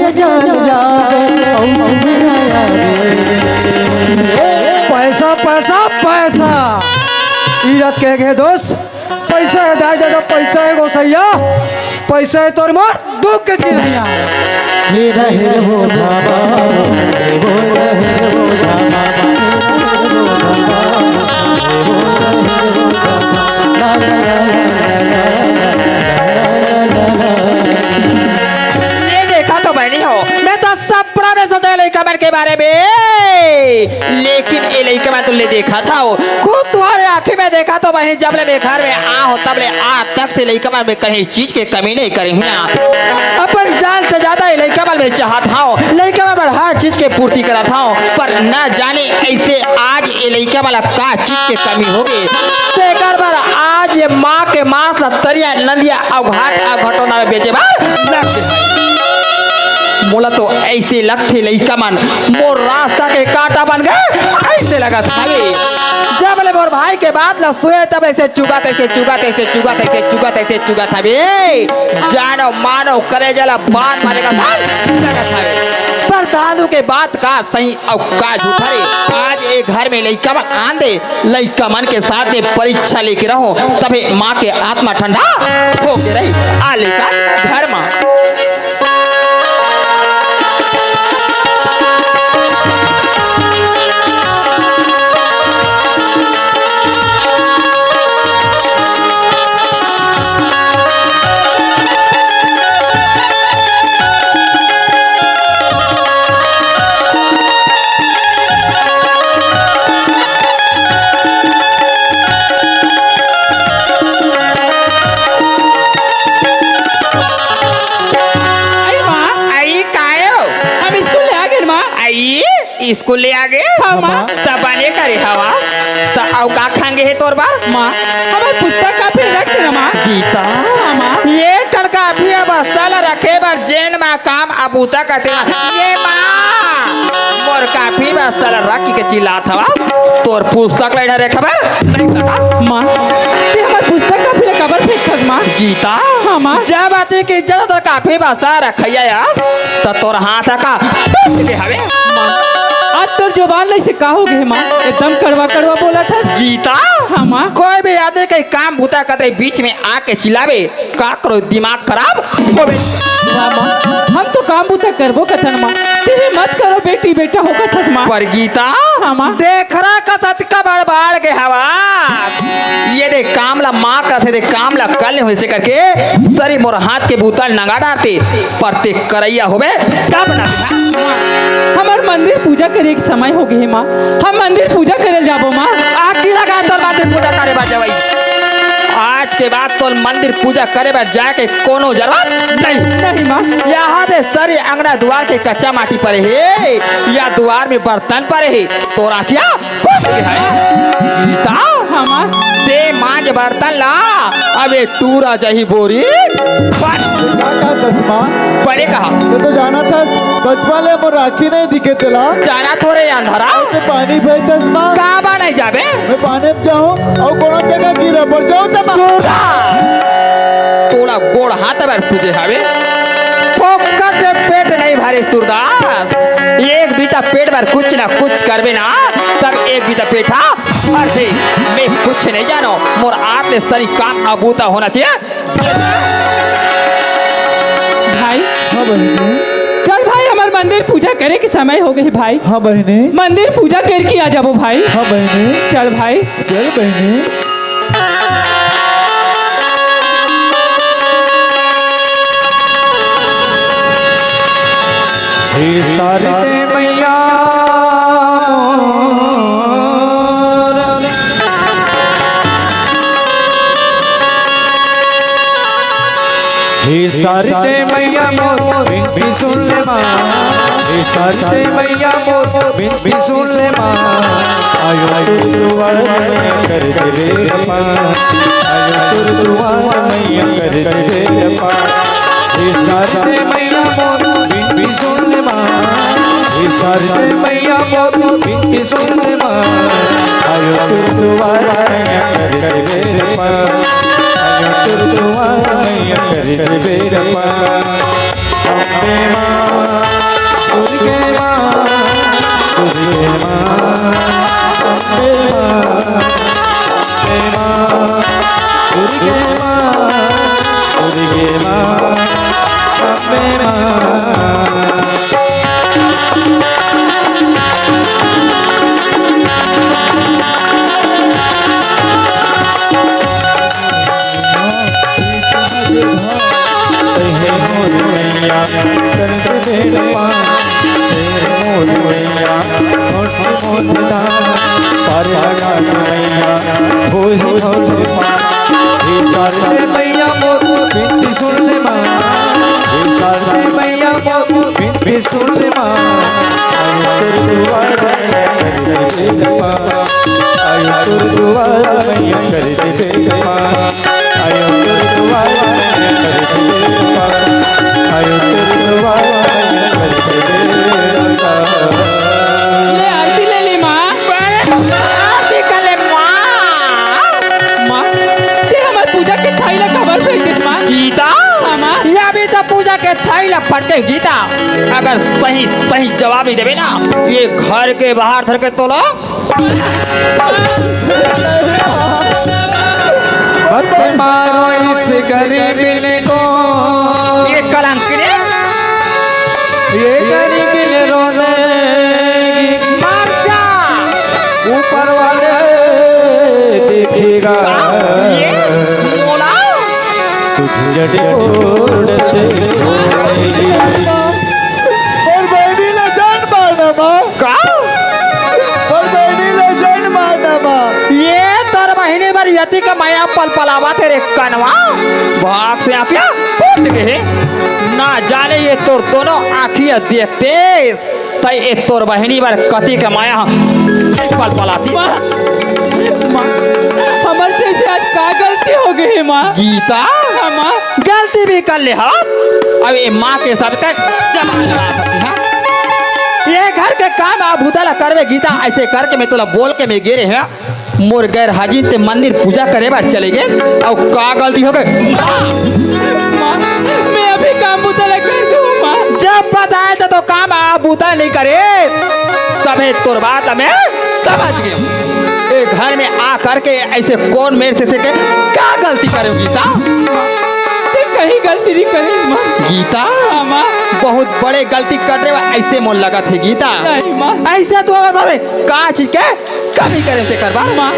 के जान जावे पैसा पैसा पैसा इज्जत के घे दोस्त पैसा है दाई दादा पैसा है गोसैया पैसा है तोर मोर दुख के चिन्हैया हे रहे हो धामा हो रहे हो धामा देखा तो बहनी हो मैं तो सपना में सोचा लड़का मन के बारे में लेकिन ये लड़का मैं तुमने देखा था खुद तुम्हारे आंखें में देखा तो बहनी जब ले घर में आ हो तब ले आज तक से लड़का मन में कहीं चीज के कमी नहीं करी हूँ अपन जान से ज्यादा ये लड़का मन में चाहता हूँ लड़का मन हर चीज के पूर्ति कराता हूँ पर न जाने ऐसे आज ये लड़का वाला का चीज के कमी हो गई बार आज ये माँ के मांस तरिया नंदिया अवघाट अवघटोना में बेचे मोला तो ऐसे लगते लइका मन मोर रास्ता के कांटा बन गए ऐसे लगा था जब ले मोर भाई के बात ला सोए तब ऐसे चुगा कैसे चुगा कैसे चुगा कैसे चुगा कैसे चुगा था बे जानो मानो करे जला बात मारेगा था लगा था पर दादू के बात का सही और का झूठा रे आज एक घर में लइका मन आंदे लइका मन के साथ में परीक्षा लेके रहो तबे माँ के आत्मा ठंडा हो के रही आ लेका घर में स्कूल ले आ गए तब बने करे हवा तो आओ का खाएंगे है तोर बार माँ हमारे पुस्तक का फिर रख देना माँ गीता ये कड़का अभी अब अस्ताला रखे बार जैन माँ काम अबूता करते ये माँ मोर काफी अस्ताला रख के चिल्लात हवा तोर पुस्तक ले ढरे खबर माँ ते हमारे पुस्तक का फिर कबर फेंक खस माँ गीता हाँ माँ जब आते कि इज्जत तोर काफी बस्ता रखैया यार तो तोर हाथ का हवे आज तोर जुबान नहीं से कहोगे माँ एकदम कड़वा कड़वा बोला था गीता हाँ माँ कोई भी आदमी कहीं काम भूता करते बीच में आके चिल्लावे का करो दिमाग खराब होवे माँ हम तो काम बुता करबो कथन माँ तेरे मत करो बेटी बेटा होगा थस माँ पर गीता हाँ माँ देख रहा का सतका बड़बाड़ के हवा ये दे कामला माँ करते दे कामला कल हो से करके सरी मोर हाथ के बूतल नंगा डालते पर ते करैया होवे का बना हमार मंदिर पूजा करे के समय हो गए माँ हम मंदिर पूजा करे जाबो माँ आखिर लगा तो मंदिर पूजा करे बा जवाई आज के बाद तो मंदिर पूजा करे बार जाके कोनो जरूरत नहीं माँ यहाँ दे सारे अंगना द्वार के कच्चा माटी पर है या द्वार में बर्तन पर है तो राखिया गीता हाँ माँ दे मांझ बर्तन ला अबे टूरा जही बोरी दसमा बड़े कहा ये तो जाना था बचपन ले मोर राखी नहीं दिखे तेला जाना थोड़े अंधारा के पानी भेज दसमा काबा नहीं जाबे मैं पानी में जाऊं और कोनो जगह गिरा पड़ जाऊं तब थोड़ा गोड़ हाथ बार तुझे हवे फोकट पे पेट नहीं भरे सूरदास एक बीता पेट बार कुछ ना कुछ करबे ना तब एक बीता पेटा अरे मैं कुछ नहीं जानो मोर आत ले सरी काम अबूता होना चाहिए भाई हाँ बहने चल भाई हमारे मंदिर पूजा करे के समय हो गए भाई हाँ बहने मंदिर पूजा करके आ जाबो भाई हाँ बहने चल भाई चल बहने सारे मैया सारते मैया मोर बिन सुन ले माँ सारते मैया मोर बिन सुन ले माँ आयो दुआर मैया कर दे रपा आयो दुआर मैया कर दे रपा सारते मैया मोर बिन सुन ले माँ सारते मैया मोर बिन सुन ले माँ आयो दुआर मैया कर दे रपा दुआ मैया कर दे रपा अम्बे माँ दुर्गे माँ दुर्गे माँ अम्बे माँ अम्बे माँ दुर्गे माँ दुर्गे माँ अम्बे माँ मैया कर दे बेड़मा तेरे मोर मैया मोट मोट दान पर लगा मैया हो ही मोट हे सारे मैया मोर बिनती सुन ले माँ हे सारे मैया मोर बिनती सुन ले माँ आयो तेरे दुआर कर दे बेड़मा आयो तेरे दुआर मैया कर दे बेड़मा आयो तेरे दुआर मैया कर दे बेड़मा आयो तेरे दुआर मैया कर दे बेड़मा ले आरती ले ली माँ। आरती कर ले माँ ते हमार पूजा के थाई ला खबर फेंक दिस माँ। गीता हाँ, माँ। ये अभी तो पूजा के थाई ला पड़ते गीता अगर सही सही जवाब ही देवे ना ये घर के बाहर धर के तो लो मत मारो इस गरीब को ये कलंक ने ये गरीब रोने मार जा ऊपर वाले देखेगा ये बोला तुझे जड़ से छोड़ेगी और बहनी ले जान मारना माँ का और बहनी ले जान मारना माँ ये तोर महीने भर यति का माया पल पलावा तेरे कनवा भाग से आपिया फूट गए ना जाने ये तोर दोनों आँखियाँ देखते तय ये तोर बहनी भर कति का माया पल पलाती माँ माँ हमार से आज का गलती हो गई है माँ। गीता हाँ, माँ गलती भी कर ले हाँ अब ये माँ के सबका जमा लगा सकती है ये घर के काम आप भूतला करवे गीता ऐसे करके मैं तुला बोल के मैं गिरे है मोर गैर हाजिर ते मंदिर पूजा करे बार चले गए और का गलती हो गई माँ मैं अभी काम बुतला कर दूँ माँ। जब बताया था तो काम आप बूता नहीं करे तबे तोर बात मैं समझ गया एक घर में आ करके ऐसे कौन मेरे से के क्या गलती करे गीता ते कहीं गलती नहीं करी माँ। गीता हाँ, माँ बहुत बड़े गलती कर रहे हो ऐसे मोन लगा थे गीता नहीं माँ। ऐसे तो अगर का चीज के कमी करे से करवा माँ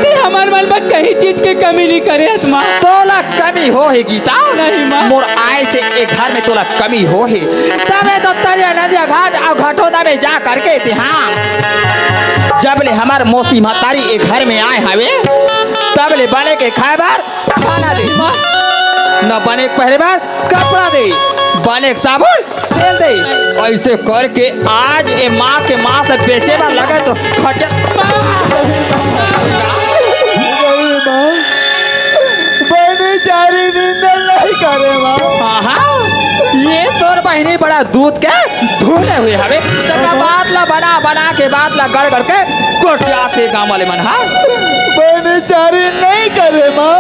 ते हमार मन में कहीं चीज की कमी नहीं करे हस माँ। तोला कमी हो है गीता नहीं माँ। मोर आए से एक घर में तोला कमी हो है तबे तो तरिया नदिया घाट और घाटोदा में जा करके थे हाँ जब ले हमार मोसी महतारी एक घर में आए हवे तब ले बने के खाए बार खाना दे न बने के पहले बार कपड़ा दे बने के साबुन तेल दे ऐसे करके आज ये माँ के माँ से बेचे बार लगे तो खर्चा बहनी चारी नींद नहीं करे माँ हाँ ये तोर बहनी बड़ा दूध के धुने हुए हवे तका बात ला बना बना के बात ला गड़ गड़ के कोटिया के गांव वाले मन हाँ बहनी चारी नहीं करे माँ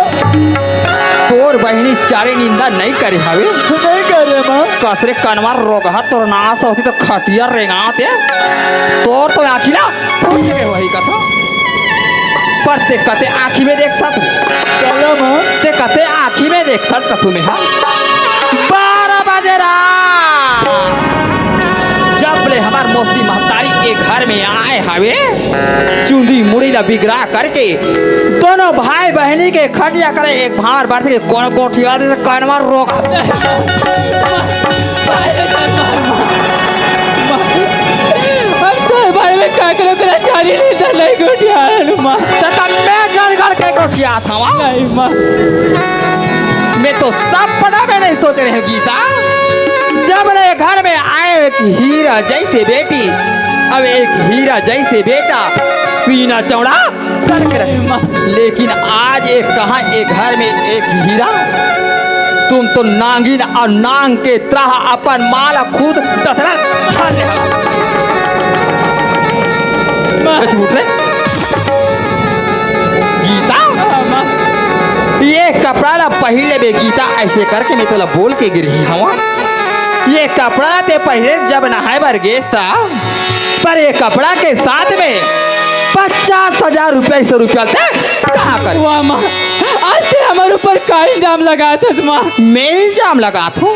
तोर बहनी चारे निंदा नहीं करे हवे नहीं करे माँ कसरे कनवार रोगा तोर नाश होती तो खटिया रेंगाते तोर तो आखिला फूट के वही कथो पर ते कते आँखी में देखता तू चलो माँ ते कते आँखी में देखता कथू में हाँ 12 बजे रात जब ले हमार मोस्ती महतारी एक घर में आए हवे चुंदी मुड़ी ला बिगड़ा करके दोनों भाई बहनी के खटिया करे एक भावर बैठ के कौन कोठिया दे कनवा रोक अब तो बारे में का करो करा चारी नींद नहीं गोटिया माँ। तथा मैं गड़ गड़ के कोठिया था नहीं माँ। मैं तो सब पता में नहीं सोच रहे गीता जब ले घर में आए एक हीरा जैसे बेटी अब एक हीरा जैसे बेटा सीना चौड़ा करके रहे लेकिन आज एक कहाँ एक घर में एक हीरा तुम तो नांगिन और नांग के तरह अपन माला खुद तसरा खा ले झूठ रे गीता ये कपड़ा ला पहले बे गीता ऐसे करके मैं तोला बोल के गिरी हवा ये ये कपड़ा ते पहले जब नहाए बर गेस था, पर ये कपड़ा के साथ में 50,000 रुपया 100 रुपया थे कहाँ कर वाह माँ, आज से हमारे ऊपर का इल्जाम लगा था माँ। मैं इल्जाम लगा थू?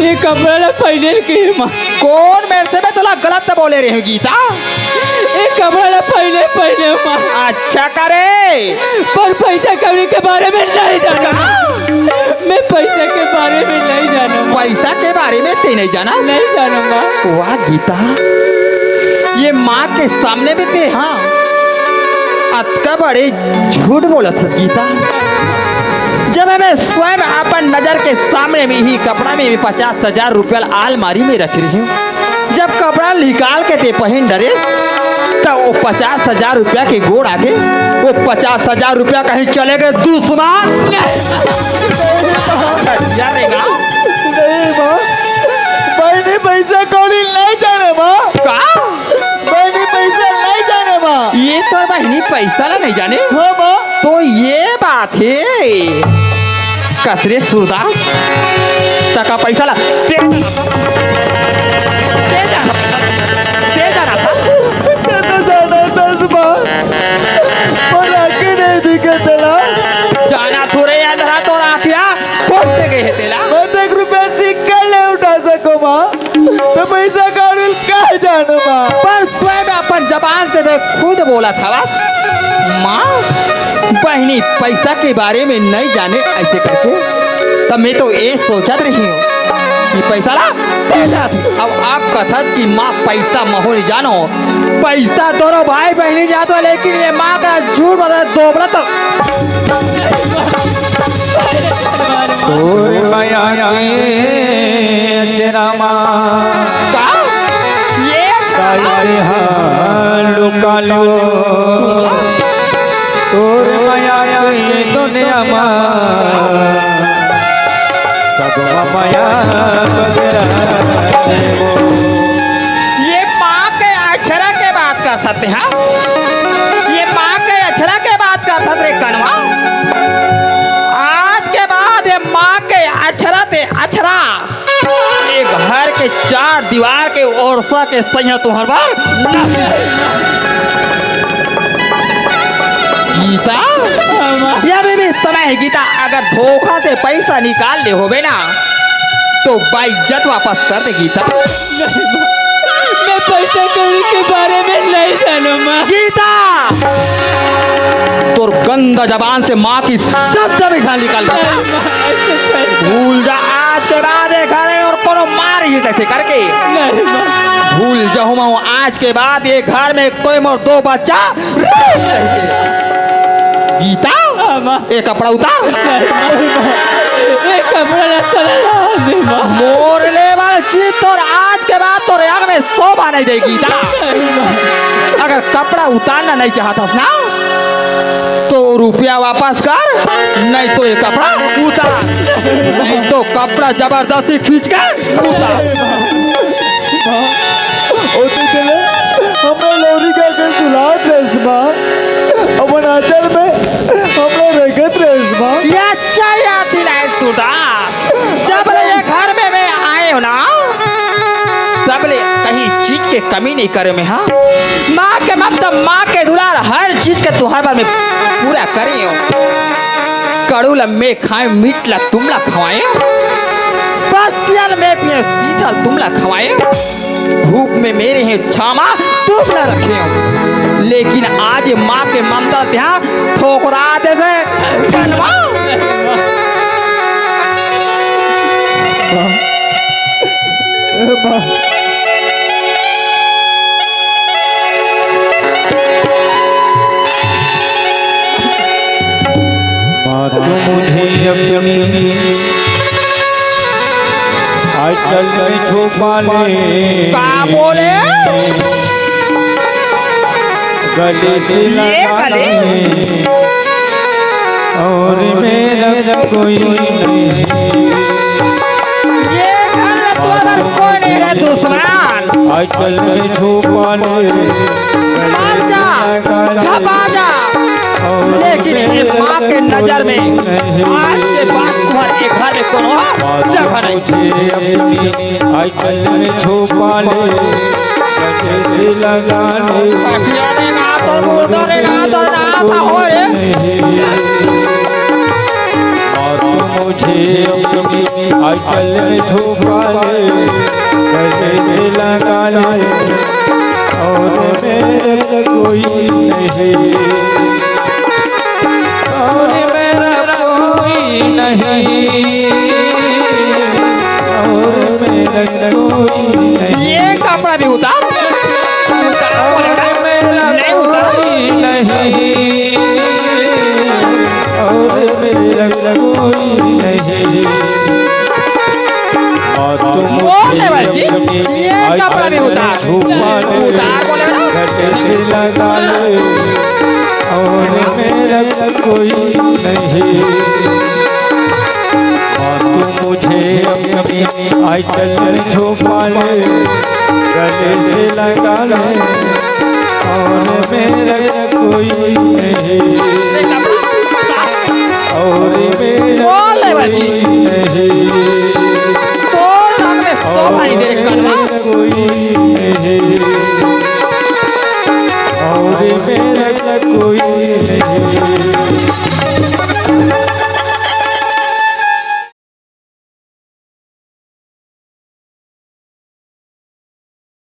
ये कपड़ा ना पहने के माँ। कौन मेरे से मैं तुला गलत बोले रही हूँ गीता? ये कपड़ा ना पहने माँ। अच्छा करे, पर पैसा कौड़ी के बारे में नहीं जाना। मैं पैसा के बारे में नहीं जाना। पैसा के बारे में ते नहीं जाना? नहीं जाना माँ। वाह गीता, ये माँ के सामने भी ते हाँ अतका बड़े झूठ बोला था गीता। जब मैं स्वयं अपन नजर के सामने में ही कपड़ा में भी 50,000 रुपया अलमारी में रख रही हूँ, जब कपड़ा निकाल के ते पहन डरे तो वो 50,000 रुपया के गोड़ आगे वो 50,000 रुपया कहीं चले गए दुश्मन। जानेगा नहीं माँ, मैंने पैसा कौड़ी नहीं जाने माँ। का मैंने पैसा नहीं जाने माँ। ये तो बहनी पैसा ला नहीं जाने। हाँ माँ। तो ये बात है कसरे सूरदास तका पैसा ला दे जाना था। जाना 10 माँ, पर आके नहीं दिखा तेला। जाना थोड़े याद रहा तो राखिया फोड़ते गए है तेला। मैं 1 रुपया सिक्का नहीं उठा सको माँ, तो पैसा कौड़ी कहाँ जानो माँ। पर स्वयं अपन जबान से तो खुद बोला था बस माँ बहनी पैसा के बारे में नहीं जाने ऐसे करके। तब मैं तो ये सोचत रही हूँ कि पैसा ला दे जा। अब आप कथत कि माँ पैसा महो नहीं जानो, पैसा दोनों भाई बहनी जातो, लेकिन ये माँ का झूठ बता दोबरा तो तोर माया के तेरा माँ का ये काले हाल कालो तोर माया के दुनिया माँ सब माया बगैरा ये माँ के अक्षरा के बात कर सकते हैं। ये माँ के अक्षरा के बात कर सकते कनवा। आज के बाद ये माँ के अक्षरा ते अक्षरा एक घर के 4 दीवार के ओरसा के सैया तुहर बार गीता यह भी समय है गीता। अगर धोखा से पैसा निकाल ले होवे ना तो बाइज्जत वापस कर दे गीता। मैं पैसा कौड़ी के बारे में नहीं जाना माँ। गीता तोर गंदा जबान से माँ की सब निकाल दे। भूल जा आज के बाद ये घर में और कोनो मार ही ऐसे करके नहीं माँ। भूल जाऊँ मैं आज के बाद ये घर में कोई मोर 2 बच्चा गीता। ये कपड़ा उतार, ये कपड़ा ना चला माँ। मोर लेवल चीज तो आज के बाद तो आग में 100 बार नहीं देगी गीता। अगर कपड़ा उतारना नहीं चाहता ना तो रुपया वापस कर, नहीं तो ये कपड़ा उतार, नहीं तो कपड़ा जबरदस्ती खींच के उतार। ओते चले हमरा लौरी का के सुला ड्रेस माँ, अपन आंचल में हमरा रखत ड्रेस माँ। ये अच्छा याद दिलाए सुदास। जब ले ये घर में मैं आए हो ना तब ले कहीं चीज के कमी नहीं करे मैं। हाँ माँ के मतलब माँ के दुलार हर चीज के तुहार बार में पूरा करे हो। कड़ू लम्बे खाए मीट ला तुमला खवाए, बसियल में पिए शीतल तुमला खवाए, भूख में मेरे हैं छामा तुमला रखे हो। लेकिन आज माँ के ममता ध्यान ठोकरा दे से बनवा। माँ तुम मुझे अपनी आंचल में छुपा ले, का बोले गले से ये लगा गले? ले, और मेरा कोई नहीं। ये घर में तुम्हारा कोई नहीं है दुश्मन। आंचल में छुपा ले, मर जा, झपा जा, लेकिन लेकिन ये माँ के नजर में आज के बाद तुम्हारे घर में कोनो जगह नहीं। आंचल में छुपा ले गले से लगा ले अखियों में ना तो मुर्दों ने ना तो ना था हो रे। और तुम मुझे अपनी आंचल में छुपा ले गले से लगा ले और मेरा कोई नहीं और मेरा कोई नहीं और मेरा कोई नहीं ये कपड़ा भी उतार नहीं कोई नहीं और मेरा कोई नहीं और तुम बोले बाजी ये कपड़ा भी उतार उतार बोले ना गले से लगा ले और मेरा कोई नहीं और तुम मुझे अपनी आंचल में छुपा ले गले से लगा ले और मेरा कोई नहीं और मेरा बोले बाजी कोई नहीं तो हमने सो भाई देख कर कोई नहीं